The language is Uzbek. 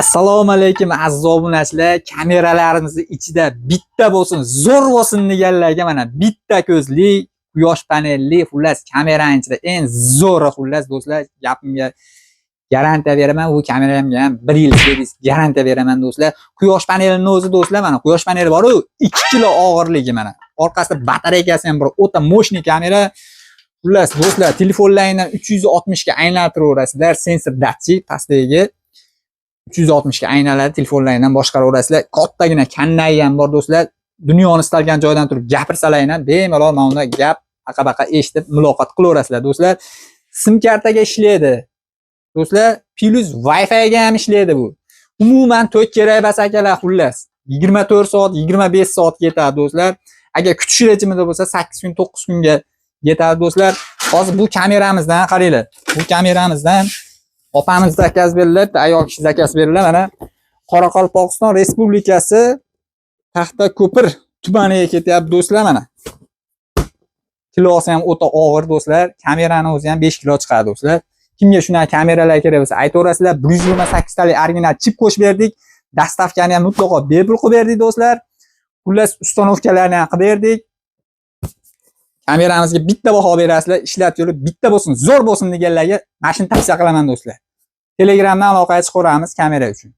Assalomu alaykum aziz obunachilar. Kameralarimizni ichida bitta bo'lsin, zo'r bo'lsin deganlarga mana bitta ko'zli, quyosh panelli, xullas kameraning ichida eng zo'ri xullas do'stlar, gapimga garantiya beraman. Bu kameramga ham 1 yil servis garantiya beraman do'stlar. Quyosh panelining o'zi do'stlar, mana quyosh paneli bor-ku, 2 kilo og'irligi mana. Orqasida batareykasi ham bor, o'ta mo'shniy kamera. Xullas do'stlar, telefonlaringdan 360 ga aylantirib sensor datchik pastdagi 360 ga aylanadi, telefonlaringdan boshqaraverasizlar. Kattagina kannay ham bor do'stlar. Dunyoni istalgan joydan turib gapirsalar, bemalol mana unda gap aqa-baqa eshitib muloqot qilaverasizlar do'stlar. Sim kartaga ishlaydi. Do'stlar, plus Wi-Fi ga ham ishlaydi bu. Umuman to'k kerak emas akalar, xullas. 24 soat, 25 soat yetadi do'stlar. Agar kutish rejimida bo'lsa 8 kun, 9 kunga yetadi do'stlar. Hozir bu kameramizdan qaranglar. Bu kameramizdan opamiz zakaz beriladi, ayol kishi zakaz beriladi. Mana Qoraqalpog'iston Respublikasi Taxtako'pir tumaniga ketyapti do'stlar mana. Kilosi ham o'ta og'ir do'stlar. Kameraning o'zi ham 5 kilo chiqadi do'stlar. Kimga shunday kameralar kerak bo'lsa aytaverasizlar. 128 talik original chip qo'shib berdik. Dastavkani ham mutlaqo bepul qilib berdik do'stlar. Xullas ustanovkalarni ham qilib berdik. Kameramizga bitta baho berasizlar, ishlatib yurib bitta bo'lsin, zo'r bo'lsin deganlarga mana shuni tavsiya qilaman do'stlar. Telegramdan aloqaga chiqaveramiz kamera uchun.